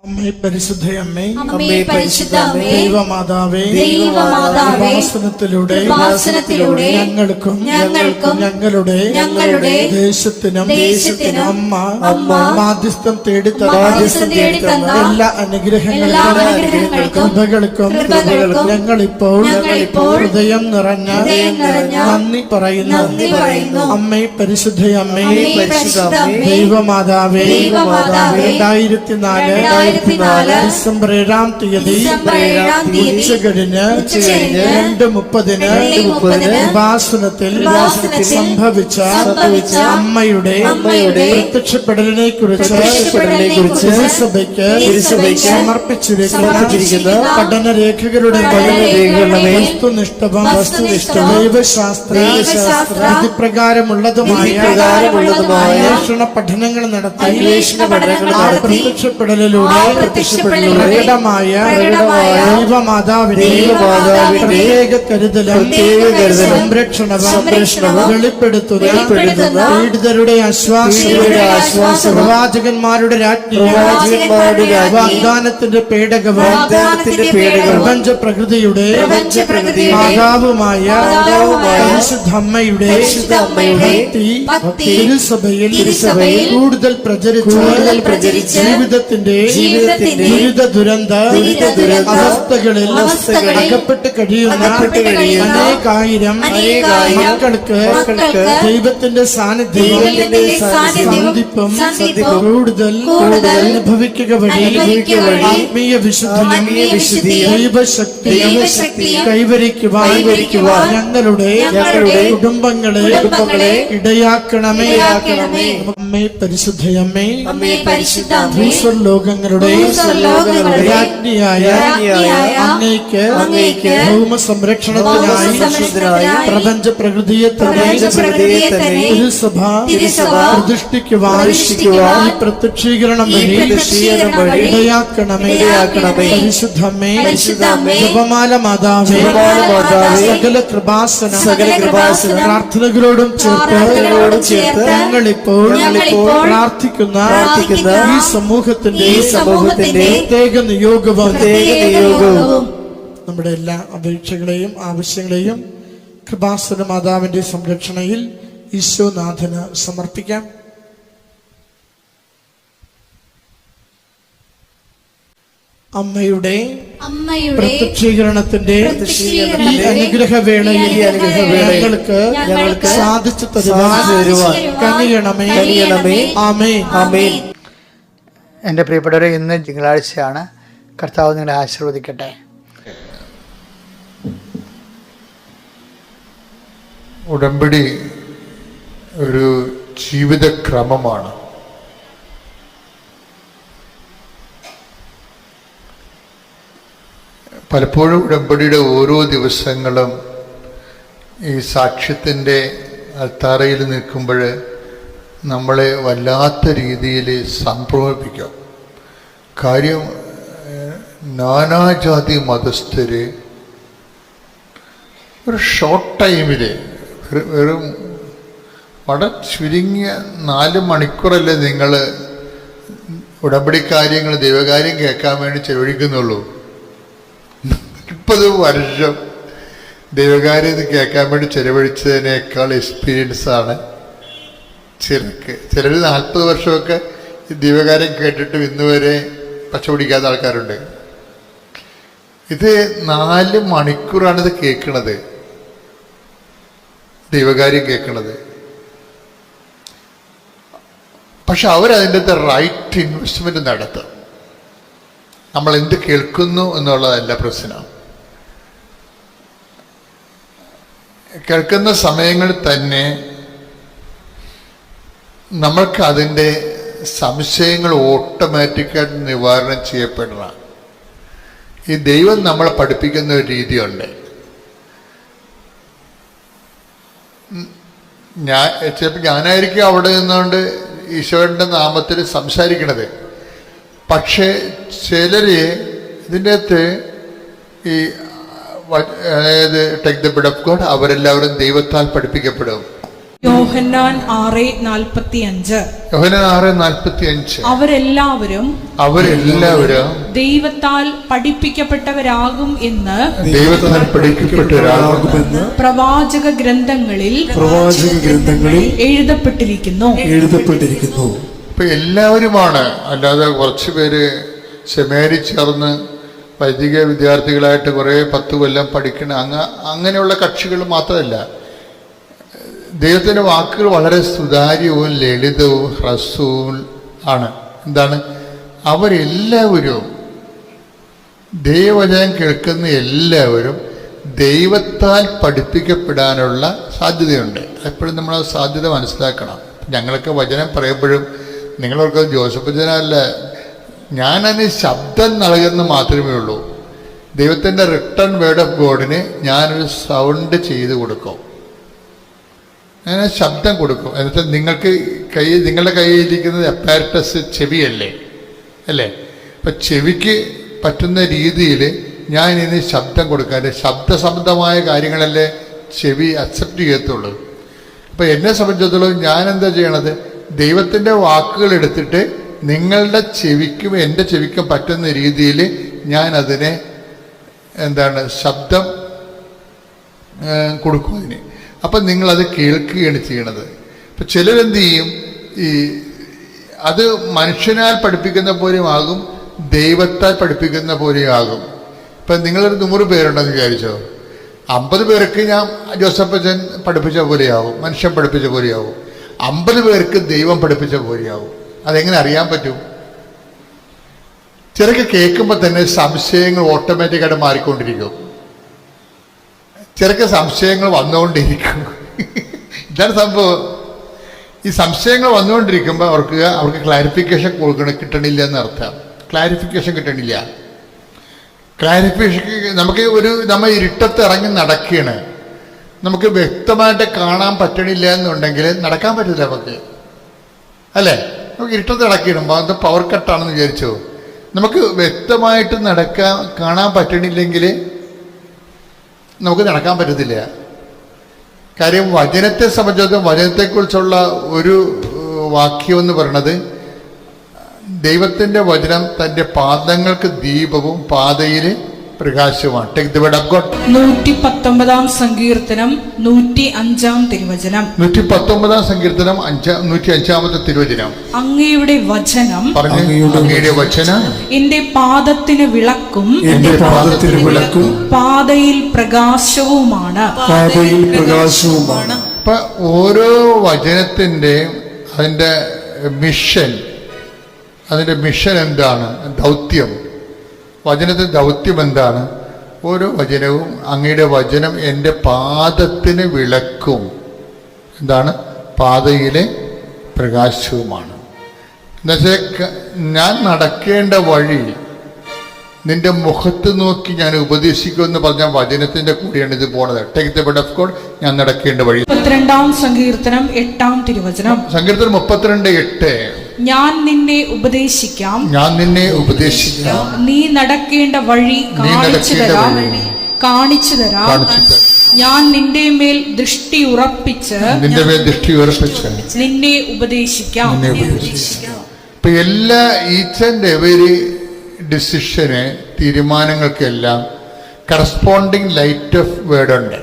അമ്മേ പരിശുദ്ധയമ്മേ, അമ്മേ പരിശുദ്ധ അമ്മേ, ദൈവമാതാവേ, ദൈവമാതാവേ, കൃപാസനത്തിലൂടെ ഞങ്ങൾക്കും ഞങ്ങളുടെ ദേശത്തിനും അമ്മ മാധ്യസ്ഥം തേടിത്തന്ന എല്ലാ അനുഗ്രഹങ്ങൾക്കും ഞങ്ങളിപ്പോൾ ഹൃദയം നിറഞ്ഞ നന്ദി പറയുന്നു. അമ്മേ പരിശുദ്ധയമ്മേ, ദൈവമാതാവേ, 2004 ഡിസംബർ 7-ാം തീയതി ഉച്ചകഴിഞ്ഞ് 2:30 ഉപാസനത്തിൽ സംഭവിച്ച അമ്മയുടെ പ്രത്യക്ഷപ്പെടലിനെ കുറിച്ച് സഭയ്ക്ക് സമർപ്പിച്ചിരിക്കുന്ന പഠനരേഖകളുടെ വസ്തുനിഷ്ഠവും ദൈവശാസ്ത്ര വിധിപ്രകാരമുള്ളതുമായ അന്വേഷണ പഠനങ്ങൾ നടത്തി പ്രത്യക്ഷപ്പെടലിലൂടെ പ്രകടമായ ദൈവമാതാവിന്റെ പ്രത്യേക കരുതലും സംരക്ഷണവും വെളിപ്പെടുത്തുന്ന പീഡിതരുടെ ആശ്വാസം പ്രവാചകന്മാരുടെ വാഗ്ദാനത്തിന്റെ പേടകവും പ്രപഞ്ച പ്രകൃതിയുടെ മാതാവുമായ പരിശുദ്ധമ്മയുടെ തിരുസഭയിൽ കൂടുതൽ പ്രചരിച്ച് ജീവിതത്തിന്റെ ദുരിത ദുരന്ത അവസ്ഥകളിൽ അകപ്പെട്ട് കഴിയുന്ന അനേകായിരം മക്കൾക്ക് ദൈവത്തിന്റെ സാന്നിധ്യവും കൂടുതൽ അനുഭവിക്കുക വഴി ആത്മീയ വിശുദ്ധിയും ദൈവശക്തി കൈവരിക്കുവാൻ ഞങ്ങളുടെ കുടുംബങ്ങളെ ഇടയാക്കണമേ. അമ്മേ പരിശുദ്ധയമ്മേ, ഭൂസ്വർലോകങ്ങളുടെ രാജ്ഞിയായ അങ്ങേക്ക് ഭൗമ സംരക്ഷണത്തിനായി പ്രപഞ്ച പ്രകൃതിയെ തിരുസഭ പ്രതിഷ്ഠിക്കുവാൻ ഈ പ്രത്യക്ഷീകരണം വഴി ഇടയാക്കണമേ. പരിശുദ്ധമ്മേ, ജപമാല മാതാവേ, സകല കൃപാസനം പ്രാർത്ഥനകളോടും ചേർത്ത് ഞങ്ങളിപ്പോൾ പ്രാർത്ഥിക്കുന്ന ഈ സമൂഹത്തിന്റെ പ്രത്യേക നിയോഗവും നമ്മുടെ എല്ലാ അപേക്ഷകളെയും ആവശ്യങ്ങളെയും കൃപാസന മാതാവിന്റെ സംരക്ഷണയിൽ ഈശോനാഥന് സമർപ്പിക്കാം. അമ്മയുടെ പ്രത്യക്ഷീകരണത്തിന്റെ ഈ അനുഗ്രഹവേളയിൽ ഞങ്ങൾക്ക് സാധിച്ചു തരുവാൻ കനിയണമേ. ആമേൻ. എൻ്റെ പ്രിയപ്പെട്ടവരെ, ഇന്ന് തിങ്കളാഴ്ചയാണ്. കർത്താവ് നിങ്ങളെ ആശീർവദിക്കട്ടെ. ഉടമ്പടി ഒരു ജീവിതക്രമമാണ്. പലപ്പോഴും ഉടമ്പടിയുടെ ഓരോ ദിവസങ്ങളും ഈ സാക്ഷ്യത്തിൻ്റെ അൾത്താരയിൽ നിൽക്കുമ്പോൾ നമ്മളെ വല്ലാത്ത രീതിയിൽ സംഭ്രമിപ്പിക്കും. കാര്യം നാനാജാതി മതസ്ഥര് ഒരു ഷോർട്ട് ടൈമിൽ വെറും വളരെ ചുരുങ്ങിയ 4 മണിക്കൂറല്ലേ നിങ്ങൾ ഉടമ്പടി കാര്യങ്ങൾ ദൈവകാര്യം കേൾക്കാൻ വേണ്ടി ചെലവഴിക്കുന്നുള്ളൂ. 40 വർഷം ദൈവകാര്യം കേൾക്കാൻ വേണ്ടി ചെലവഴിച്ചതിനേക്കാൾ എക്സ്പീരിയൻസാണ് ചിലർ 40 വർഷമൊക്കെ ഈ ദൈവകാര്യം കേട്ടിട്ടും ഇന്നുവരെ പച്ച പിടിക്കാത്ത ആൾക്കാരുണ്ട്. ഇത് 4 മണിക്കൂറാണ് ഇത് കേൾക്കണത്, ദൈവകാര്യം കേൾക്കണത്. പക്ഷെ അവരതിൻ്റെ റൈറ്റ് ഇൻവെസ്റ്റ്മെന്റ് നടത്തും. നമ്മൾ എന്ത് കേൾക്കുന്നു എന്നുള്ളതല്ല പ്രശ്നം. കേൾക്കുന്ന സമയങ്ങളിൽ തന്നെ നമ്മൾക്ക് അതിൻ്റെ സംശയങ്ങൾ ഓട്ടോമാറ്റിക്കായിട്ട് നിവാരണം ചെയ്യപ്പെടണം. ഈ ദൈവം നമ്മളെ പഠിപ്പിക്കുന്ന ഒരു രീതിയുണ്ട്. ചിലപ്പോൾ ഞാനായിരിക്കും അവിടെ നിന്നുകൊണ്ട് ഈശോയുടെ നാമത്തിൽ സംസാരിക്കണത്. പക്ഷേ ചിലര് ഇതിൻ്റെ അകത്ത് ഈ അതായത് take the bread of God അവരെല്ലാവരും ദൈവത്താൽ പഠിപ്പിക്കപ്പെടും. യോഹന്നാൻ 6:45. യോഹന്നാൻ 6:45. അവരെല്ലാവരും ദൈവത്താൽ പഠിപ്പിക്കപ്പെട്ടവരാകും എന്ന് പ്രവാചക ഗ്രന്ഥങ്ങളിൽ എഴുതപ്പെട്ടിരിക്കുന്നു. ഇപ്പൊ എല്ലാവരുമാണ്, അല്ലാതെ കുറച്ചു പേര് സെമിനാരിൽ ചേർന്ന് വൈദിക വിദ്യാർത്ഥികളായിട്ട് കുറെ 10 കൊല്ലം പഠിക്കണ അങ്ങനെയുള്ള കക്ഷികൾ മാത്രമല്ല. ദൈവത്തിൻ്റെ വാക്കുകൾ വളരെ സുതാര്യവും ലളിതവും ഹ്രസ്വവും ആണ്. എന്താണ്? അവരെല്ലാവരും ദൈവവചനം കേൾക്കുന്ന എല്ലാവരും ദൈവത്താൽ പഠിപ്പിക്കപ്പെടാനുള്ള സാധ്യതയുണ്ട്. എപ്പോഴും നമ്മൾ ആ സാധ്യത മനസ്സിലാക്കണം. ഞങ്ങളൊക്കെ വചനം പറയുമ്പോഴും നിങ്ങളൊക്കെ ജോസഫ് വചനമല്ല, ഞാനതിന് ശബ്ദം നൽകുന്ന മാത്രമേ ഉള്ളൂ. ദൈവത്തിൻ്റെ റിട്ടേൺ വേർഡ് ഓഫ് ഗോഡിന് ഞാനൊരു സൗണ്ട് ചെയ്ത് കൊടുക്കും, ഞാൻ ശബ്ദം കൊടുക്കും. എന്നുവെച്ചാൽ നിങ്ങളുടെ കയ്യിലിരിക്കുന്നത് അപ്പാരറ്റസ് ചെവിയല്ലേ അല്ലേ? അപ്പം ചെവിക്ക് പറ്റുന്ന രീതിയിൽ ഞാൻ ഇനി ശബ്ദം കൊടുക്കാൻ, ശബ്ദസംബന്ധമായ കാര്യങ്ങളല്ലേ ചെവി അക്സെപ്റ്റ് ചെയ്യത്തുള്ളൂ. അപ്പം എന്നെ സംബന്ധിച്ചിടത്തോളം ഞാൻ എന്താ ചെയ്യണത്? ദൈവത്തിൻ്റെ വാക്കുകൾ എടുത്തിട്ട് നിങ്ങളുടെ ചെവിക്കും എൻ്റെ ചെവിക്കും പറ്റുന്ന രീതിയിൽ ഞാൻ അതിനെ ശബ്ദം കൊടുക്കും അതിന്. അപ്പം നിങ്ങളത് കേൾക്കുകയാണ് ചെയ്യണത്. ഇപ്പം ചിലരെന്ത് ചെയ്യും, അത് മനുഷ്യനാൽ പഠിപ്പിക്കുന്ന പോലെയും ആകും, ദൈവത്താൽ പഠിപ്പിക്കുന്ന പോലെയും ആകും. ഇപ്പം നിങ്ങളൊരു 100 പേരുണ്ടെന്ന് വിചാരിച്ചോ, 50 പേർക്ക് ഞാൻ ജോസഫ് അച്ഛൻ പഠിപ്പിച്ച പോലെയാവും, മനുഷ്യൻ പഠിപ്പിച്ച പോലെയാവും. 50 പേർക്ക് ദൈവം പഠിപ്പിച്ച പോലെയാവും. അതെങ്ങനെ അറിയാൻ പറ്റും? ചിലക്ക് കേൾക്കുമ്പോൾ തന്നെ സംശയങ്ങൾ ഓട്ടോമാറ്റിക്കായിട്ട് മാറിക്കൊണ്ടിരിക്കും. ചിലക്ക് സംശയങ്ങൾ വന്നുകൊണ്ടിരിക്കും. ഇതാണ് സംഭവം. ഈ സംശയങ്ങൾ വന്നുകൊണ്ടിരിക്കുമ്പോൾ അവർക്ക് ക്ലാരിഫിക്കേഷൻ കിട്ടണില്ല എന്നർത്ഥം. ക്ലാരിഫിക്കേഷൻ കിട്ടണില്ല. നമുക്ക് നമ്മൾ ഇരുട്ടത്ത് ഇറങ്ങി നടക്കുകയാണ്, നമുക്ക് വ്യക്തമായിട്ട് കാണാൻ പറ്റണില്ല എന്നുണ്ടെങ്കിൽ നടക്കാൻ പറ്റില്ല നമുക്ക്, അല്ലേ? നമുക്ക് ഇരുട്ടത്ത് നടക്കണം, അത് പവർ കട്ടാണെന്ന് വിചാരിച്ചോ, നമുക്ക് വ്യക്തമായിട്ട് കാണാൻ പറ്റണില്ലെങ്കിൽ നമുക്ക് നടക്കാൻ പറ്റത്തില്ല. കാര്യം വചനത്തെ സംബന്ധിച്ചിടത്തോളം വചനത്തെക്കുറിച്ചുള്ള ഒരു വാക്യം എന്ന് പറയുന്നത്, ദൈവത്തിൻ്റെ വചനം തൻ്റെ പാദങ്ങൾക്ക് ദീപവും പാതയിൽ പ്രകാശവുമാണ്. Take the word of God. 119 സങ്കീർത്തനം 105 തിരുവചനം. 119 സങ്കീർത്തനം 105 തിരുവചനം. അങ്ങയുടെ വചനം, അങ്ങയുടെ വചനം എന്റെ പാദത്തിന് വിളക്കും പാതയിൽ പ്രകാശവുമാണ്. അപ്പൊ ഓരോ വചനത്തിൻ്റെയും അതിൻ്റെ മിഷൻ എന്താണ്? ദൗത്യം. വചനത്തിൻ്റെ ദൗത്യം എന്താണ്? ഓരോ വചനവും അങ്ങയുടെ വചനം എൻ്റെ പാദത്തിന് വിളക്കും, എന്താണ്? പാതയിലെ പ്രകാശവുമാണ്. എന്നുവെച്ചാൽ ഞാൻ നടക്കേണ്ട വഴി നിന്റെ മുഖത്ത് നോക്കി ഞാൻ ഉപദേശിക്കുമെന്ന് പറഞ്ഞ വചനത്തിന്റെ കൂടെയാണ് ഇത് പോണത്. Take the word of God. ഞാൻ നടക്കേണ്ട വഴി. 32 സങ്കീർത്തനം 8 തിരുവചനം. സങ്കീർത്തനം 32:8. ഞാൻ നിന്നെ ഉപദേശിക്കാം, നീ നടക്കേണ്ട വഴി കാണിച്ചു തരാം. ഞാൻ നിന്റെ മേൽ ദൃഷ്ടി ഉറപ്പിച്ച് നിന്നെ ഉപദേശിക്കാം. ഇപ്പൊ എല്ലാ ഈച്ച് ആൻഡ് എവരി ഡിസിഷന്, തീരുമാനങ്ങൾക്കെല്ലാം കറസ്പോണ്ടിങ് ലൈറ്റ് ഓഫ് വേർഡ് ഉണ്ട്.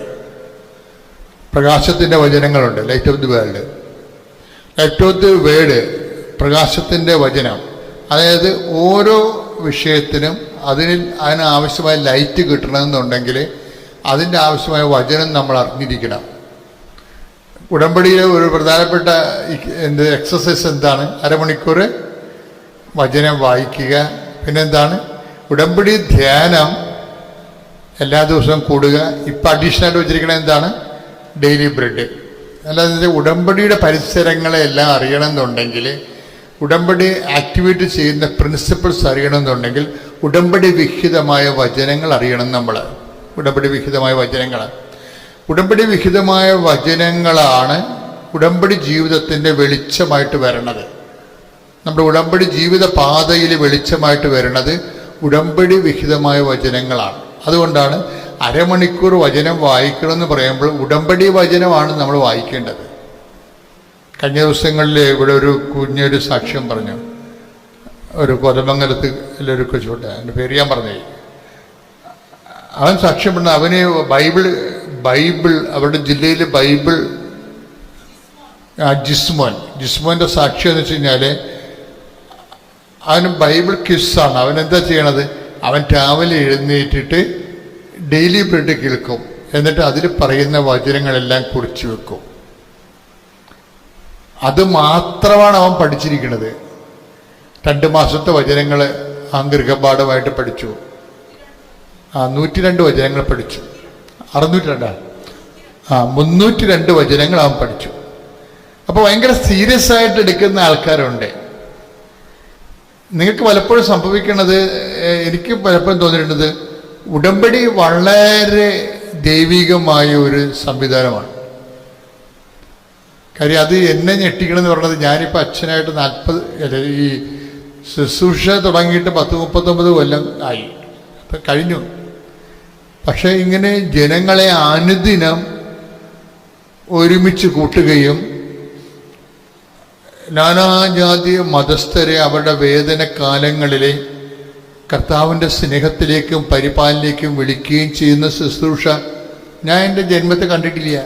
പ്രകാശത്തിന്റെ വചനങ്ങളുണ്ട്. Light of the world, light of the word, പ്രകാശത്തിൻ്റെ വചനം. അതായത് ഓരോ വിഷയത്തിനും അതിനാവശ്യമായ ലൈറ്റ് കിട്ടണമെന്നുണ്ടെങ്കിൽ അതിൻ്റെ ആവശ്യമായ വചനം നമ്മൾ അറിഞ്ഞിരിക്കണം. ഉടമ്പടിയിലെ ഒരു പ്രധാനപ്പെട്ട എക്സസൈസ് എന്താണ്? അരമണിക്കൂർ വചനം വായിക്കുക. പിന്നെന്താണ്? ഉടമ്പടി ധ്യാനം എല്ലാ ദിവസവും കൂടുക. ഇപ്പം അഡീഷണൽ വെച്ചിരിക്കണത് എന്താണ്? Daily bread. അല്ലാതെ ഉടമ്പടിയുടെ പരിസരങ്ങളെ എല്ലാം അറിയണമെന്നുണ്ടെങ്കിൽ, ഉടമ്പടി ആക്ടിവേറ്റ് ചെയ്യുന്ന പ്രിൻസിപ്പിൾസ് അറിയണമെന്നുണ്ടെങ്കിൽ ഉടമ്പടി വിഹിതമായ വചനങ്ങൾ അറിയണം നമ്മൾ. ഉടമ്പടി വിഹിതമായ വചനങ്ങളാണ് ഉടമ്പടി ജീവിതത്തിൻ്റെ വെളിച്ചമായിട്ട് വരണത്. നമ്മുടെ ഉടമ്പടി ജീവിത പാതയിൽ വെളിച്ചമായിട്ട് വരുന്നത് ഉടമ്പടി വിഹിതമായ വചനങ്ങളാണ്. അതുകൊണ്ടാണ് അരമണിക്കൂർ വചനം വായിക്കണമെന്ന് പറയുമ്പോൾ ഉടമ്പടി വചനമാണ് നമ്മൾ വായിക്കേണ്ടത്. കഴിഞ്ഞ ദിവസങ്ങളിൽ ഇവിടെ ഒരു കുഞ്ഞൊരു സാക്ഷ്യം പറഞ്ഞു. ഒരു കോതമംഗലത്ത് ഒരു കൊച്ചുകൂട്ട, എൻ്റെ പേര് ഞാൻ പറഞ്ഞേ. അവൻ സാക്ഷ്യം പറഞ്ഞ അവന് ബൈബിൾ അവരുടെ ജില്ലയിൽ ബൈബിൾ ജിസ്മോൻ്റെ സാക്ഷ്യം എന്ന് വെച്ച് കഴിഞ്ഞാൽ അവന് ബൈബിൾ ക്വിസാണ്. അവൻ എന്താ ചെയ്യണത്? അവൻ രാവിലെ എഴുന്നേറ്റിട്ട് ഡെയിലി ബ്രെഡ് കേൾക്കും, എന്നിട്ട് അതിൽ പറയുന്ന വചനങ്ങളെല്ലാം കുറിച്ച് വെക്കും. അത് മാത്രമാണ് അവൻ പഠിച്ചിരിക്കുന്നത്. 2 മാസത്തെ വചനങ്ങൾ ഗൃഹപാഠമായിട്ട് പഠിച്ചു. 102 വചനങ്ങൾ പഠിച്ചു. 302 വചനങ്ങൾ അവൻ പഠിച്ചു. അപ്പോൾ ഭയങ്കര സീരിയസ് ആയിട്ട് എടുക്കുന്ന ആൾക്കാരുണ്ട്. നിങ്ങൾക്ക് പലപ്പോഴും സംഭവിക്കുന്നത്, എനിക്ക് പലപ്പോഴും തോന്നിയിട്ടുള്ളത്, ഉടമ്പടി വളരെ ദൈവികമായ ഒരു സംവിധാനമാണ്. കാര്യം അത് എന്നെ ഞെട്ടിക്കണമെന്ന് പറഞ്ഞത്, ഞാനിപ്പോൾ അച്ഛനായിട്ട് 40 ഈ ശുശ്രൂഷ തുടങ്ങിയിട്ട് 10-39 കൊല്ലം ആയി, അപ്പം കഴിഞ്ഞു. പക്ഷേ ഇങ്ങനെ ജനങ്ങളെ അനുദിനം ഒരുമിച്ച് കൂട്ടുകയും നാനാജാതി മതസ്ഥരെ അവരുടെ വേദന കാലങ്ങളിലെ കർത്താവിൻ്റെ സ്നേഹത്തിലേക്കും പരിപാലനയിലേക്കും വിളിക്കുകയും ചെയ്യുന്ന ശുശ്രൂഷ ഞാൻ എൻ്റെ ജന്മത്തെ കണ്ടിട്ടില്ല.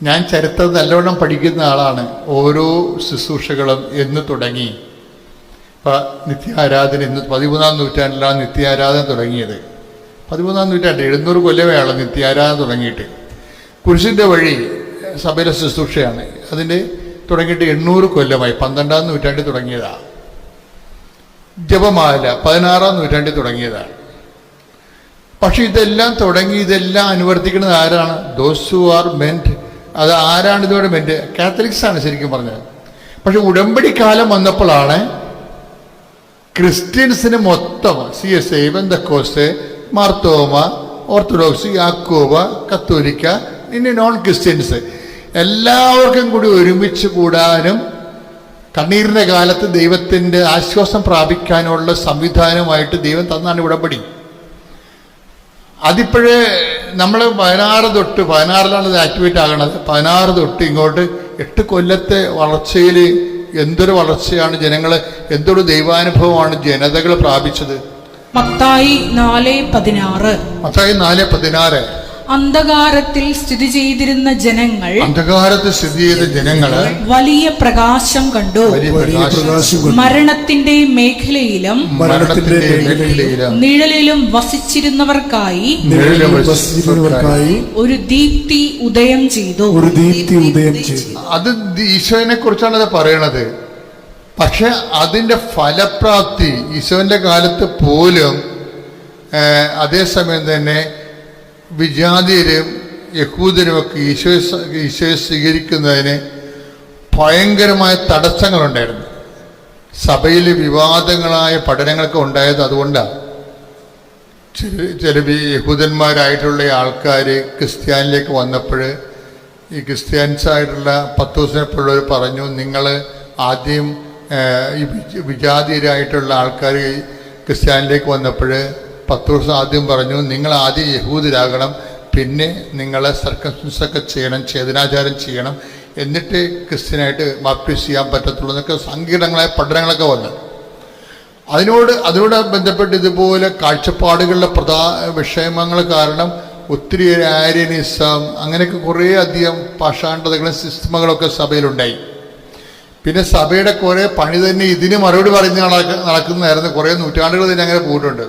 ഞാൻ ചരിത്രം നല്ലവണ്ണം പഠിക്കുന്ന ആളാണ്. ഓരോ ശുശ്രൂഷകളും എന്ന് തുടങ്ങി. ഇപ്പം നിത്യാരാധന ഇന്ന് 13-ാം നൂറ്റാണ്ടിലാണ് നിത്യാരാധന തുടങ്ങിയത്. 13-ാം നൂറ്റാണ്ട് 700 കൊല്ലമേയാണ് നിത്യാരാധന തുടങ്ങിയിട്ട്. കുരിശിൻ്റെ വഴി സഭയിലെ ശുശ്രൂഷയാണ്. അതിൻ്റെ തുടങ്ങിയിട്ട് 800 കൊല്ലമായി. 12-ാം നൂറ്റാണ്ടിൽ തുടങ്ങിയതാണ്. ജപമാല 16-ാം നൂറ്റാണ്ടിൽ തുടങ്ങിയതാണ്. പക്ഷെ ഇതെല്ലാം അനുവർത്തിക്കുന്നത് ആരാണ്? Those who are മെന്റ്. അത് ആരാണ് ഇതോടെ മെന്റ്? കാത്തലിക്സ് ആണ് ശരിക്കും പറഞ്ഞത്. പക്ഷെ ഉടമ്പടി കാലം വന്നപ്പോഴാണ് ക്രിസ്ത്യൻസിന് മൊത്തം CSI, പെന്തക്കോസ്ത്, മാർത്തോമ, ഓർത്തഡോക്സ്, യാക്കോബ, കത്തോലിക്ക, ഇനി നോൺ ക്രിസ്ത്യൻസ് എല്ലാവർക്കും കൂടി ഒരുമിച്ച് കൂടാനും കണ്ണീരിൻ്റെ കാലത്ത് ദൈവത്തിൻ്റെ ആശ്വാസം പ്രാപിക്കാനുള്ള സംവിധാനമായിട്ട് ദൈവം തന്നാണ് ഉടമ്പടി. അതിപ്പോഴേ നമ്മൾ 16-ലാണ് ഇത് ആക്ടിവേറ്റ് ആകണത്. 16 തൊട്ട് ഇങ്ങോട്ട് 8 കൊല്ലത്തെ വളർച്ചയിൽ എന്തൊരു വളർച്ചയാണ് ജനങ്ങൾ, എന്തൊരു ദൈവാനുഭവമാണ് ജനതകൾ പ്രാപിച്ചത്. മത്തായി 4:16 അന്ധകാരത്തിൽ സ്ഥിതി ചെയ്തിരുന്ന ജനങ്ങൾ വലിയ പ്രകാശം കണ്ടു. മരണത്തിന്റെ മേഖലയിലും നിഴലിലും വസിച്ചിരുന്നവർക്കായി ഒരു ദീപ്തി ഉദയം ചെയ്തു. അത് ഈശോനെ കുറിച്ചാണ് അത് പറയണത്. പക്ഷെ അതിന്റെ ഫലപ്രാപ്തി ഈശോന്റെ കാലത്ത് പോലും അതേസമയം തന്നെ വിജാതിയരും യഹൂദരുമൊക്കെ ഈശോയെ സ്വീകരിക്കുന്നതിന് ഭയങ്കരമായ തടസ്സങ്ങളുണ്ടായിരുന്നു. സഭയിൽ വിവാദങ്ങളായ പഠനങ്ങളൊക്കെ ഉണ്ടായത് അതുകൊണ്ടാണ്. ചില യഹൂദന്മാരായിട്ടുള്ള ആൾക്കാർ ക്രിസ്ത്യാനിലേക്ക് വന്നപ്പോൾ ഈ ക്രിസ്ത്യാനിസായിട്ടുള്ള പത്തോസിനെപ്പോഴുള്ളവർ പറഞ്ഞു, നിങ്ങൾ ആദ്യം ഈ വിജാതിയരായിട്ടുള്ള ആൾക്കാർ ക്രിസ്ത്യാനിലേക്ക് വന്നപ്പോൾ പത്രോസ് ആദ്യം പറഞ്ഞു, നിങ്ങൾ ആദ്യം യഹൂദരാകണം, പിന്നെ നിങ്ങളെ സർക്കംസിഷനൊക്കെ ചെയ്യണം, ഛേദനാചാരം ചെയ്യണം, എന്നിട്ട് ക്രിസ്ത്യനായിട്ട് ബാപ്റ്റിസ്റ്റ് ചെയ്യാൻ പറ്റത്തുള്ളൂ എന്നൊക്കെ സങ്കീർണങ്ങളായ പഠനങ്ങളൊക്കെ വന്നു. അതിനോട് ബന്ധപ്പെട്ട് ഇതുപോലെ കാഴ്ചപ്പാടുകളുടെ വിഷയമങ്ങൾ കാരണം ഒത്തിരി ആര്യനിസം അങ്ങനെയൊക്കെ കുറേ അധികം പാഷാണ്ഡതകളും സിസ്റ്റമകളൊക്കെ സഭയിലുണ്ടായി. പിന്നെ സഭയുടെ കുറേ പണി തന്നെ ഇതിന് മറുപടി പറഞ്ഞ് നടക്കുന്നതായിരുന്നു. കുറേ നൂറ്റാണ്ടുകൾ തന്നെ അങ്ങനെ പോയിട്ടുണ്ട്.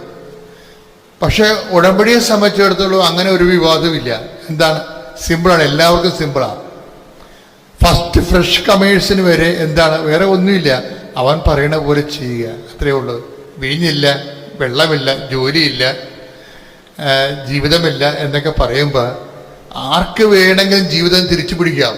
പക്ഷെ ഉടമ്പടിയെ സംബന്ധിച്ചിടത്തോളം അങ്ങനെ ഒരു വിവാദമില്ല. എന്താണ്? സിമ്പിളാണ്, എല്ലാവർക്കും സിമ്പിളാണ്. ഫസ്റ്റ് ഫ്രഷ് കമേഴ്സിന് വരെ എന്താണ്, വേറെ ഒന്നുമില്ല, അവൻ പറയണ പോലെ ചെയ്യുക, അത്രയേ ഉള്ളൂ. വീഞ്ഞില്ല, വെള്ളമില്ല, ജോലിയില്ല, ജീവിതമില്ല എന്നൊക്കെ പറയുമ്പോൾ ആർക്ക് വേണമെങ്കിലും ജീവിതം തിരിച്ചു പിടിക്കാം.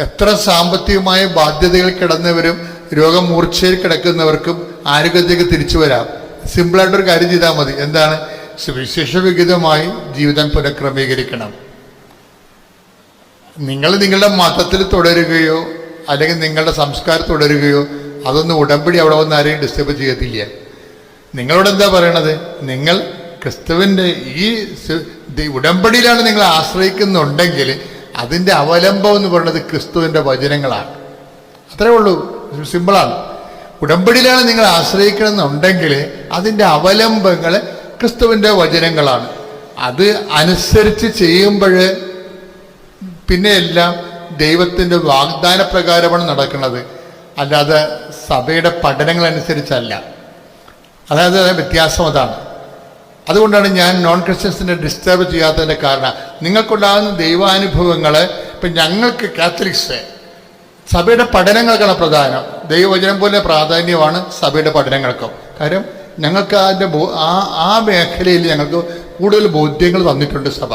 എത്ര സാമ്പത്തികമായ ബാധ്യതകൾ കിടന്നവരും രോഗമൂർച്ഛയിൽ കിടക്കുന്നവർക്കും ആരോഗ്യത്തേക്ക് തിരിച്ചു വരാം. സിമ്പിളായിട്ടൊരു കാര്യം ചെയ്താൽ മതി. എന്താണ്? സുവിശേഷവിഹിതമായി ജീവിതം പുനഃക്രമീകരിക്കണം. നിങ്ങൾ നിങ്ങളുടെ മതത്തിൽ തുടരുകയോ അല്ലെങ്കിൽ നിങ്ങളുടെ സംസ്കാരം തുടരുകയോ അതൊന്നും ഉടമ്പടി അവിടെ വന്ന് ആരെയും ഡിസ്റ്റർബ് ചെയ്യത്തില്ല. നിങ്ങളോട് എന്താ പറയണത്? നിങ്ങൾ ക്രിസ്തുവിൻ്റെ ഈ ഉടമ്പടിയിലാണ് നിങ്ങൾ ആശ്രയിക്കുന്നുണ്ടെങ്കിൽ അതിൻ്റെ അവലംബം എന്ന് പറയുന്നത് ക്രിസ്തുവിൻ്റെ വചനങ്ങളാണ്. അത്രേ ഉള്ളൂ, സിമ്പിളാണ്. ഉടമ്പടിയിലാണ് നിങ്ങൾ ആശ്രയിക്കണമെന്നുണ്ടെങ്കിൽ അതിൻ്റെ അവലംബങ്ങൾ ക്രിസ്തുവിൻ്റെ വചനങ്ങളാണ്. അത് അനുസരിച്ച് ചെയ്യുമ്പോൾ പിന്നെ എല്ലാം ദൈവത്തിൻ്റെ വാഗ്ദാന പ്രകാരമാണ് നടക്കുന്നത്, അല്ലാതെ സഭയുടെ പഠനങ്ങൾ അനുസരിച്ചല്ല. അതായത് വ്യത്യാസം അതാണ്. അതുകൊണ്ടാണ് ഞാൻ നോൺ ക്രിസ്ത്യൻസിനെ ഡിസ്റ്റർബ് ചെയ്യാത്തതിൻ്റെ കാരണം. നിങ്ങൾക്കുണ്ടാകുന്ന ദൈവാനുഭവങ്ങൾ ഇപ്പം ഞങ്ങൾക്ക് കാത്തലിക്സ് സഭയുടെ പഠനങ്ങൾക്കാണ് പ്രധാനം. ദൈവവചനം പോലെ പ്രാധാന്യമാണ് സഭയുടെ പഠനങ്ങൾക്കും. കാര്യം ഞങ്ങൾക്ക് അതിൻ്റെ ആ മേഖലയിൽ ഞങ്ങൾക്ക് കൂടുതൽ ബോധ്യങ്ങൾ തന്നിട്ടുണ്ട് സഭ.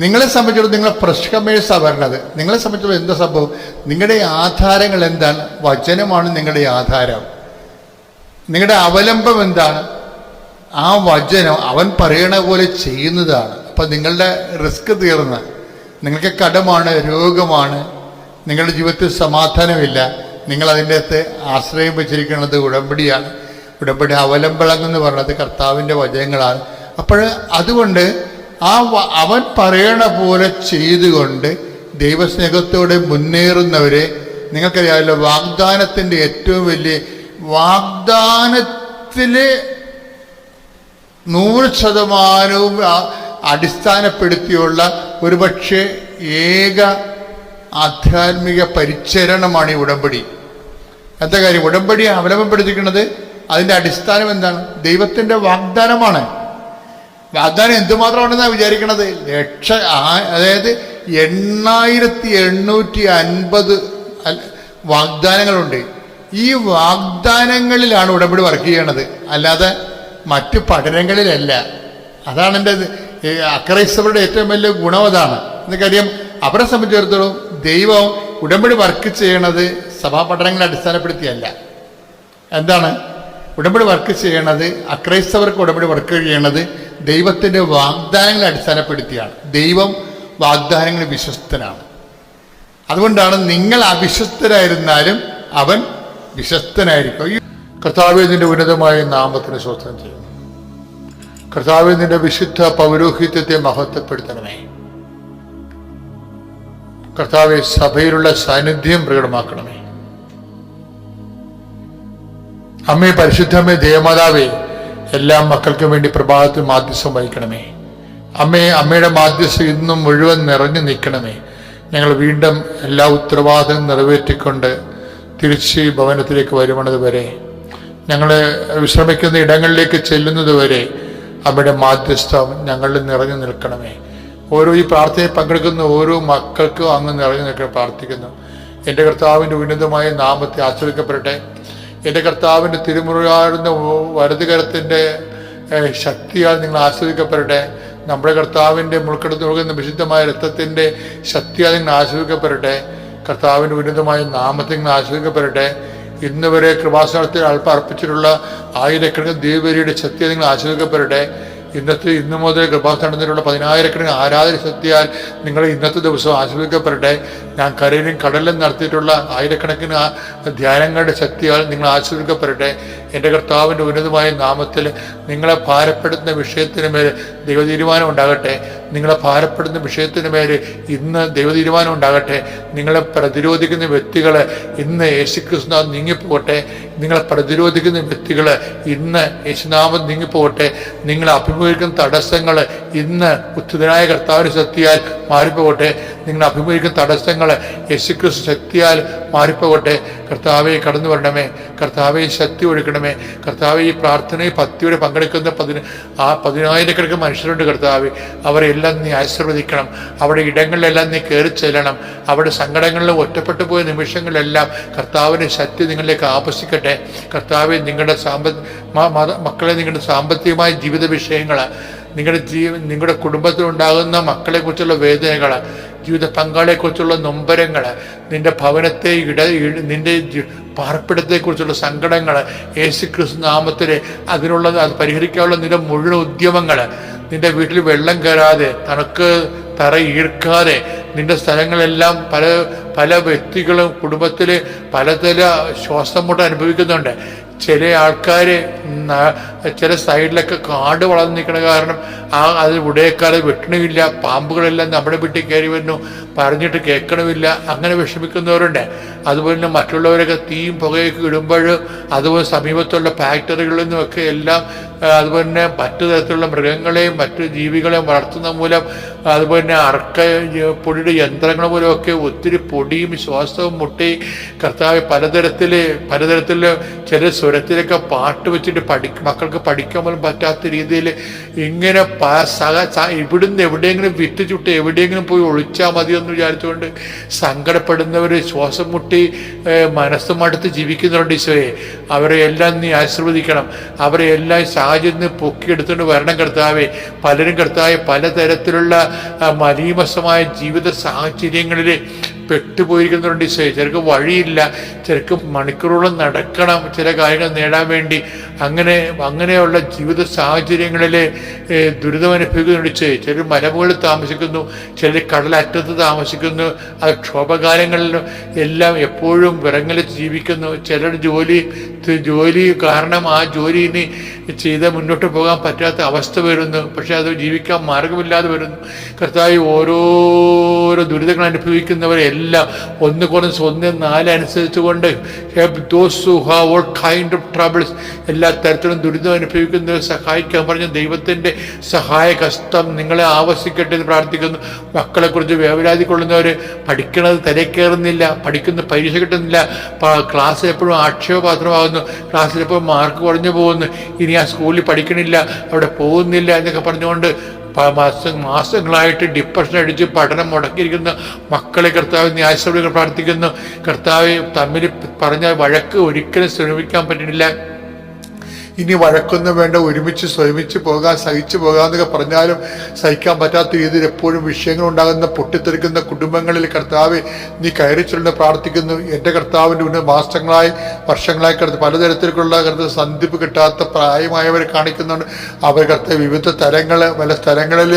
നിങ്ങളെ സംബന്ധിച്ചിടത്തോളം നിങ്ങളെ പ്രശ്നമേഴ്സാണ് വരണത്. നിങ്ങളെ സംബന്ധിച്ചിടത്തോളം എന്താ സംഭവം? നിങ്ങളുടെ ആധാരങ്ങൾ എന്താണ്? വചനമാണ് നിങ്ങളുടെ ആധാരം. നിങ്ങളുടെ അവലംബം എന്താണ്? ആ വചനം അവൻ പറയണ പോലെ ചെയ്യുന്നതാണ്. അപ്പം നിങ്ങളുടെ റിസ്ക് തീർന്ന്, നിങ്ങൾക്ക് കടമാണ്, രോഗമാണ്, നിങ്ങളുടെ ജീവിതത്തിൽ സമാധാനമില്ല, നിങ്ങൾ അതിൻ്റെ അകത്ത് ആശ്രയം വെച്ചിരിക്കുന്നത് ഉടമ്പടിയാണ്. ഉടമ്പടി അവലംബങ്ങളെന്ന് പറയുന്നത് കർത്താവിൻ്റെ വചനങ്ങളാണ്. അപ്പോൾ അതുകൊണ്ട് അവൻ പറയണ പോലെ ചെയ്തുകൊണ്ട് ദൈവസ്നേഹത്തോടെ മുന്നേറുന്നവരെ നിങ്ങൾക്കറിയാമല്ലോ. വാഗ്ദാനത്തിൻ്റെ ഏറ്റവും വലിയ വാഗ്ദാനത്തിൽ 100% അടിസ്ഥാനപ്പെടുത്തിയുള്ള ഒരുപക്ഷെ ഏക ആധ്യാത്മിക പരിചരണമാണ് ഈ ഉടമ്പടി. എന്താ കാര്യം? ഉടമ്പടി അവലംബപ്പെടുത്തിക്കുന്നത് അതിൻ്റെ അടിസ്ഥാനം എന്താണ്? ദൈവത്തിൻ്റെ വാഗ്ദാനമാണ്. വാഗ്ദാനം എന്തുമാത്രമാണെന്നാണ് വിചാരിക്കണത്? അതായത് 8850 വാഗ്ദാനങ്ങളുണ്ട്. ഈ വാഗ്ദാനങ്ങളിലാണ് ഉടമ്പടി വർക്ക് ചെയ്യണത്, അല്ലാതെ മറ്റ് പഠനങ്ങളിലല്ല. അതാണ് എൻ്റെ അക്രൈസ്തവരുടെ ഏറ്റവും വലിയ ഗുണം അതാണ്. കാര്യം അവരെ സംബന്ധിച്ചിടത്തോളം ദൈവം ഉടമ്പടി വർക്ക് ചെയ്യണത് സഭാ പഠനങ്ങളെ അടിസ്ഥാനപ്പെടുത്തിയല്ല. എന്താണ് ഉടമ്പടി വർക്ക് ചെയ്യണത്? അക്രൈസ്തവർക്ക് ഉടമ്പടി വർക്ക് ചെയ്യണത് ദൈവത്തിൻ്റെ വാഗ്ദാനങ്ങളെ അടിസ്ഥാനപ്പെടുത്തിയാണ്. ദൈവം വാഗ്ദാനങ്ങളിൽ വിശ്വസ്തനാണ്. അതുകൊണ്ടാണ് നിങ്ങൾ അവിശ്വസ്തരായിരുന്നാലും അവൻ വിശ്വസ്തനായിരിക്കും. കർത്താവേ, നിന്റെ ഉന്നതമായ നാമത്തിന് സ്തോത്രം ചെയ്യുന്നു. കർത്താവേ, നിന്റെ വിശുദ്ധ പൗരോഹിത്യത്തെ മഹത്വപ്പെടുത്തണമേ. കർത്താവെ, സഭയിലുള്ള സാന്നിധ്യം പ്രകടമാക്കണമേ. അമ്മേ, പരിശുദ്ധമേ, ദേവമാതാവേ, എല്ലാ മക്കൾക്കും വേണ്ടി പ്രഭാതത്തിൽ മാധ്യസ്ഥം വഹിക്കണമേ. അമ്മേ, അമ്മയുടെ മാധ്യസ്ഥം ഇന്നും മുഴുവൻ നിറഞ്ഞു നിൽക്കണമേ. ഞങ്ങൾ വീണ്ടും എല്ലാ ഉത്തരവാദിത്തവും നിറവേറ്റിക്കൊണ്ട് തിരിച്ച് ഭവനത്തിലേക്ക് വരുന്നത് വരെ, ഞങ്ങൾ വിശ്രമിക്കുന്ന ഇടങ്ങളിലേക്ക് ചെല്ലുന്നത് വരെ അമ്മയുടെ മാധ്യസ്ഥം ഞങ്ങളിൽ നിറഞ്ഞു നിൽക്കണമേ. ഓരോ ഈ പ്രാർത്ഥനയിൽ പങ്കെടുക്കുന്ന ഓരോ മക്കൾക്കും അങ്ങ് നിറഞ്ഞു നിൽക്കാൻ പ്രാർത്ഥിക്കുന്നു. എൻ്റെ കർത്താവിൻ്റെ ഉന്നതമായ നാമത്തെ ആശ്രയിക്കപ്പെടട്ടെ. എൻ്റെ കർത്താവിൻ്റെ തിരുമുറുകാടുന്ന വലതുകരത്തിൻ്റെ ശക്തിയാൽ നിങ്ങൾ ആശ്രയിക്കപ്പെടട്ടെ. നമ്മുടെ കർത്താവിൻ്റെ മുൾക്കെടുത്ത് നോക്കുന്ന വിശുദ്ധമായ രക്തത്തിൻ്റെ ശക്തിയാൽ നിങ്ങൾ ആശ്രയിക്കപ്പെടട്ടെ. കർത്താവിൻ്റെ ഉന്നതമായ നാമത്തെ നിങ്ങൾ ആശ്രയിക്കപ്പെടട്ടെ. ഇന്ന് വരെ കൃപാസനത്തിൽ അല്പം അർപ്പിച്ചിട്ടുള്ള 1000കണക്കിന് ദൈവബലിയുടെ ശക്തിയാൽ നിങ്ങൾ ആശ്രയിക്കപ്പെടട്ടെ. ഇന്നു മുതൽ കൃപാസനത്തിലുള്ള 10,000കണക്കിന് ആരാധന ശക്തിയാൽ നിങ്ങൾ ഇന്നത്തെ ദിവസം ആശ്രയിക്കപ്പെടട്ടെ. ഞാൻ കരയിലും കടലിലും നടത്തിയിട്ടുള്ള 1000കണക്കിന് ധ്യാനങ്ങളുടെ ശക്തിയാൽ നിങ്ങൾ ആശ്രയിക്കപ്പെടട്ടെ. എൻ്റെ കർത്താവിൻ്റെ ഉന്നതമായ നാമത്തിൽ നിങ്ങളെ ഭാരപ്പെടുത്തുന്ന വിഷയത്തിന് മേൽ ദൈവതീരുമാനം ഉണ്ടാകട്ടെ. നിങ്ങളെ ഭാരപ്പെടുന്ന വിഷയത്തിന് മേൽ ഇന്ന് ദൈവതീരുമാനം ഉണ്ടാകട്ടെ. നിങ്ങളെ പ്രതിരോധിക്കുന്ന വ്യക്തികൾ ഇന്ന് യേശുക്രിസ്തു നീങ്ങിപ്പോകട്ടെ. നിങ്ങളെ പ്രതിരോധിക്കുന്ന വ്യക്തികൾ ഇന്ന് യേശുനാമം നീങ്ങിപ്പോകട്ടെ. നിങ്ങളെ അഭിമുഖീകരിക്കുന്ന തടസ്സങ്ങൾ ഇന്ന് ഉത്തിതനായ കർത്താവിൻ്റെ ശക്തിയാൽ മാറിപ്പോകട്ടെ. നിങ്ങൾ അഭിമുഖീകരിക്കുന്ന തടസ്സങ്ങൾ യേശുക്രിസ്തു ശക്തിയാൽ മാറിപ്പോകട്ടെ. കർത്താവെ, കടന്നു വരണമേ. കർത്താവെ, ശക്തി ഒഴുക്കണമേ. കർത്താവെ, ഈ പ്രാർത്ഥനയിൽ ഭക്തിയോടെ പങ്കെടുക്കുന്ന 10,000കണക്കിന് മനുഷ്യരുണ്ട്. കർത്താവെ, അവരെല്ലാം നീ ആശീർവദിക്കണം. അവിടെ ഇടങ്ങളിലെല്ലാം നീ കയറി ചെല്ലണം. അവിടെ സങ്കടങ്ങളിലും ഒറ്റപ്പെട്ടു പോയ നിമിഷങ്ങളിലെല്ലാം കർത്താവിൻ്റെ ശക്തി നിങ്ങളിലേക്ക് ആപസിക്കട്ടെ. കർത്താവെ, നിങ്ങളുടെ മക്കളെ, നിങ്ങളുടെ സാമ്പത്തികമായ ജീവിത വിഷയങ്ങൾ, നിങ്ങളുടെ കുടുംബത്തിലുണ്ടാകുന്ന മക്കളെക്കുറിച്ചുള്ള വേദനകൾ, ജീവിത പങ്കാളിയെക്കുറിച്ചുള്ള നൊമ്പരങ്ങൾ, നിന്റെ ഭവനത്തെ നിന്റെ പാർപ്പിടത്തെക്കുറിച്ചുള്ള സങ്കടങ്ങൾ, യേശുക്രിസ്തു നാമത്തിൽ അത് പരിഹരിക്കാനുള്ള നിന്റെ മുഴുവൻ ഉദ്യമങ്ങൾ, നിന്റെ വീട്ടിൽ വെള്ളം കയറാതെ, തണുക്ക് തറ ഈർക്കാതെ, നിന്റെ സ്ഥലങ്ങളെല്ലാം പല വ്യക്തികളും കുടുംബത്തിൽ പലതര ശ്വാസം മുട്ട അനുഭവിക്കുന്നുണ്ട്. ചില ആൾക്കാർ ചില സൈഡിലൊക്കെ കാട് വളർന്നു നിൽക്കണ കാരണം അത് ഉടയക്കാതെ വെട്ടണമില്ല, പാമ്പുകളെല്ലാം നമ്മുടെ വീട്ടിൽ കയറി വരുന്നു, പറഞ്ഞിട്ട് കേൾക്കണമില്ല, അങ്ങനെ വിഷമിക്കുന്നവരുണ്ട്. അതുപോലെ തന്നെ മറ്റുള്ളവരൊക്കെ തീയും പുകയൊക്കെ ഇടുമ്പോൾ അതുപോലെ സമീപത്തുള്ള ഫാക്ടറികളിൽ നിന്നുമൊക്കെ എല്ലാം അതുപോലെ തന്നെ മറ്റു തരത്തിലുള്ള മൃഗങ്ങളെയും മറ്റു ജീവികളെയും വളർത്തുന്ന മൂലം അതുപോലെ തന്നെ പൊടിയുടെ യന്ത്രങ്ങൾ മൂലമൊക്കെ ഒത്തിരി പൊടിയും ശ്വാസവും മുട്ടി കർത്താവ് പലതരത്തിൽ ചില സ്വരത്തിലൊക്കെ പാട്ട് വെച്ചിട്ട് മക്കൾക്ക് പഠിക്കാൻ പോലും പറ്റാത്ത രീതിയിൽ ഇങ്ങനെ ഇവിടുന്ന് എവിടെയെങ്കിലും വിറ്റ് ചുട്ട് എവിടെയെങ്കിലും പോയി ഒളിച്ചാൽ മതിയെന്ന് വിചാരിച്ചുകൊണ്ട് സങ്കടപ്പെടുന്നവർ, ശ്വാസം മുട്ടി മനസ്സ് മടുത്ത് ജീവിക്കുന്നവരുണ്ട്. ഈശോയെ, അവരെ എല്ലാം നീ ആശീർവദിക്കണം. അവരെ എല്ലാം സാഹചര്യം പൊക്കിയെടുത്തുകൊണ്ട് വരണം കർത്താവെ. പലരും കർത്താവെ പലതരത്തിലുള്ള മലീമസമായ ജീവിത സാഹചര്യങ്ങളിൽ പെട്ടുപോയിരിക്കുന്നവരുണ്ട് ഈശോയെ. ചിലർക്ക് വഴിയില്ല, ചിലർക്ക് മണിക്കൂറോളം നടക്കണം ചില കാര്യങ്ങൾ നേടാൻ വേണ്ടി. അങ്ങനെയുള്ള ജീവിത സാഹചര്യങ്ങളിൽ ദുരിതം അനുഭവിക്കുന്നുണ്ട് ഈശോയെ. ചിലർ മലമുകളിൽ താമസിക്കുന്നു, ചിലർ കടലറ്റത്ത് താമസിക്കുന്നു, അത് ക്ഷോഭകാലങ്ങളിൽ എല്ലാം എപ്പോഴും വിറങ്ങലിച്ച് ജീവിക്കുന്നു. ചിലർ ജോലി കാരണം ആ ജോലി ഇനി ചെയ്ത് മുന്നോട്ട് പോകാൻ പറ്റാത്ത അവസ്ഥ വരുന്നു, പക്ഷെ അത് ജീവിക്കാൻ മാർഗമില്ലാതെ വരുന്നു. കർത്താവ് ഓരോരോ ദുരിതങ്ങൾ അനുഭവിക്കുന്നവരെല്ലാം ഒന്ന് കുറച്ച് 1-4 അനുസരിച്ചുകൊണ്ട് എല്ലാ തരത്തിലും ദുരിതം അനുഭവിക്കുന്നവരെ സഹായിക്കാൻ പറഞ്ഞ ദൈവത്തിൻ്റെ സഹായഹസ്തം നിങ്ങളെ ആവശ്യിക്കട്ടെ എന്ന് പ്രാർത്ഥിക്കുന്നു. മക്കളെക്കുറിച്ച് വേവലാതി കൊള്ളുന്നവർ പഠിക്കണത് തലക്കയറുന്നില്ല, പഠിക്കുന്ന പരീക്ഷ കിട്ടുന്നില്ല, ക്ലാസ്സിൽ എപ്പോഴും ആക്ഷേപപാത്രമാകുന്നു, ക്ലാസ്സിൽ എപ്പോഴും മാർക്ക് കുറഞ്ഞു പോകുന്നു, ഇനി ആ സ്കൂളിൽ പഠിക്കണില്ല, അവിടെ പോകുന്നില്ല എന്നൊക്കെ പറഞ്ഞുകൊണ്ട് മാസങ്ങളായിട്ട് ഡിപ്രഷൻ അടിച്ച് പഠനം മുടക്കിയിരിക്കുന്ന മക്കളെ കർത്താവ് നീ ആശീർവദിക്കാൻ പ്രാർത്ഥിക്കുന്നു. കർത്താവ് തമ്മിൽ പറഞ്ഞ വഴക്ക് ഒരിക്കലും ശ്രമിക്കാൻ പറ്റുന്നില്ല. ഇനി വഴക്കൊന്നും വേണ്ട, ഒരുമിച്ച് സ്വയമിച്ച് പോകാം, സഹിച്ചു പോകാമെന്നൊക്കെ പറഞ്ഞാലും സഹിക്കാൻ പറ്റാത്ത രീതിയിൽ എപ്പോഴും വിഷയങ്ങൾ ഉണ്ടാകുന്ന പൊട്ടിത്തെറിക്കുന്ന കുടുംബങ്ങളിൽ കർത്താവ് നീ കയറി ചൊല്ലുന്ന പ്രാർത്ഥിക്കുന്നു. എൻ്റെ കർത്താവിൻ്റെ മുന്നിൽ വർഷങ്ങളായി പലതരത്തിലുള്ള സന്ധിപ്പ് കിട്ടാത്ത പ്രായമായവരെ കാണിക്കുന്നുണ്ട്. അവർ കർത്താവ് വിവിധ പല സ്ഥലങ്ങളിൽ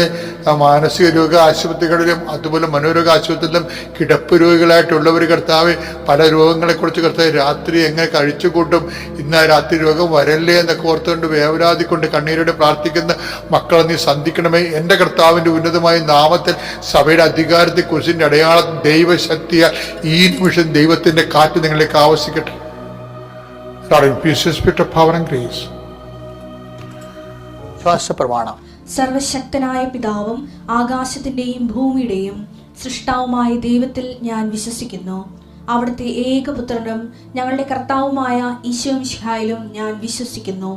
മാനസിക രോഗ ആശുപത്രികളിലും അതുപോലെ മനോരോഗ ആശുപത്രിയിലും കിടപ്പ് രോഗികളായിട്ടുള്ളവർ കർത്താവ് പല രോഗങ്ങളെക്കുറിച്ച് കർത്താവ് രാത്രി എങ്ങനെ കഴിച്ചുകൂട്ടും, ഇന്ന് ആ രാത്രി രോഗം വരല്ലേ എന്നൊക്കെ ഓർത്തുകൊണ്ട് വേവലാതിക്കൊണ്ട് കണ്ണീരോടെ പ്രാർത്ഥിക്കുന്ന മക്കളെ നീ സന്ധിക്കണമേ. എൻ്റെ കർത്താവിൻ്റെ ഉന്നതമായ നാമത്തിൽ സഭയുടെ അധികാരത്തെക്കുറിച്ചിൻ്റെ അടയാളം ദൈവശക്തിയാൽ ഈ നിമിഷം ദൈവത്തിൻ്റെ കാറ്റ് നിങ്ങളിലേക്ക് ആവശ്യിക്കട്ടെ. ശ്വാസപ്രമാണം. സർവശക്തനായ പിതാവും ആകാശത്തിന്റെയും ഭൂമിയുടെയും സൃഷ്ടാവുമായ ദൈവത്തിൽ ഞാൻ വിശ്വസിക്കുന്നു. അവിടുത്തെ ഏകപുത്രനും ഞങ്ങളുടെ കർത്താവുമായ ഈശോമിശിഹായിലും ഞാൻ വിശ്വസിക്കുന്നു.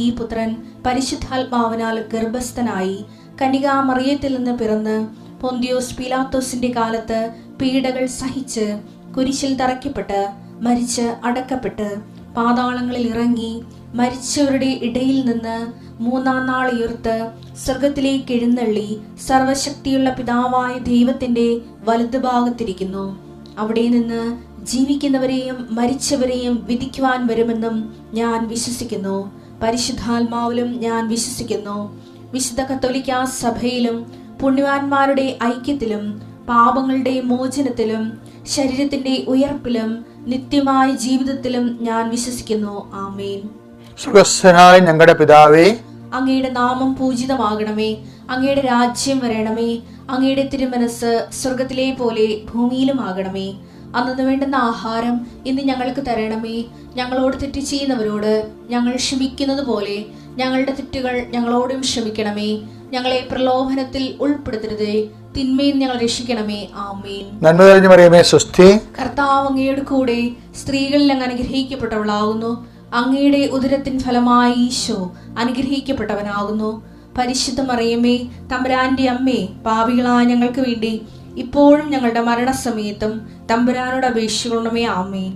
ഈ പുത്രൻ പരിശുദ്ധാത്മാവിനാൽ ഗർഭസ്ഥനായി കന്യകാമറിയത്തിൽ നിന്ന് പിറന്ന് പൊന്തിയോസ് പീലാത്തോസിന്റെ കാലത്ത് പീഡകൾ സഹിച്ച് കുരിശിൽ തറയ്ക്കപ്പെട്ട് മരിച്ച് അടക്കപ്പെട്ട് പാതാളങ്ങളിൽ ഇറങ്ങി മരിച്ചവരുടെ ഇടയിൽ നിന്ന് 3-ാം നാൾ ഉയർത്ത് സ്വർഗത്തിലേക്ക് എഴുന്നള്ളി സർവശക്തിയുള്ള പിതാവായ ദൈവത്തിന്റെ വലതുഭാഗത്തിരിക്കുന്നു. അവിടെ നിന്ന് ജീവിക്കുന്നവരെയും മരിച്ചവരെയും വിധിക്കുവാൻ വരുമെന്നും ഞാൻ വിശ്വസിക്കുന്നു. പരിശുദ്ധാത്മാവിലും ഞാൻ വിശ്വസിക്കുന്നു. വിശുദ്ധ കത്തോലിക്കാ സഭയിലും പുണ്യവാന്മാരുടെ ഐക്യത്തിലും പാപങ്ങളുടെ മോചനത്തിലും ശരീരത്തിന്റെ ഉയർപ്പിലും നിത്യമായ ജീവിതത്തിലും ഞാൻ വിശ്വസിക്കുന്നു. ആമേൻ. സ്വർഗ്ഗസ്ഥനായ ഞങ്ങളുടെ പിതാവേ, അങ്ങയുടെ നാമം പൂജിതമാകണമേ. അങ്ങയുടെ രാജ്യം വരണമേ. അങ്ങയുടെ തിരുമനസ് സ്വർഗത്തിലെ പോലെ ഭൂമിയിലും ആകണമേ. അന്നു വേണ്ടുന്ന ആഹാരം ഇന്ന് ഞങ്ങൾക്ക് തരണമേ. ഞങ്ങളോട് തെറ്റ് ചെയ്യുന്നവരോട് ഞങ്ങൾ ക്ഷമിക്കുന്നത് പോലെ ഞങ്ങളുടെ തെറ്റുകൾ ഞങ്ങളോടും ക്ഷമിക്കണമേ. ഞങ്ങളെ പ്രലോഭനത്തിൽ ഉൾപ്പെടുത്തരുതേ, തിന്മയിൽ ഞങ്ങൾ രക്ഷിക്കണമേ. ആമേൻ. നന്മ നിറഞ്ഞ മറിയമേ, സ്വസ്തി. കർത്താവ് അങ്ങയുടെ കൂടെ സ്ത്രീകളിൽ അങ്ങ് അനുഗ്രഹിക്കപ്പെട്ടവളാകുന്നു. അങ്ങയുടെ ഉദരത്തിൻ ഫലമായി ഈശോ അനുഗ്രഹിക്കപ്പെട്ടവനാകുന്നു. പരിശുദ്ധ മറിയമേ, തമ്പുരാന്റെ അമ്മേ, പാപികളായ ഞങ്ങൾക്ക് വേണ്ടി ഇപ്പോഴും ഞങ്ങളുടെ മരണസമയത്തും തമ്പുരാനോട് അപേക്ഷിക്കണമേ. ആമേൻ.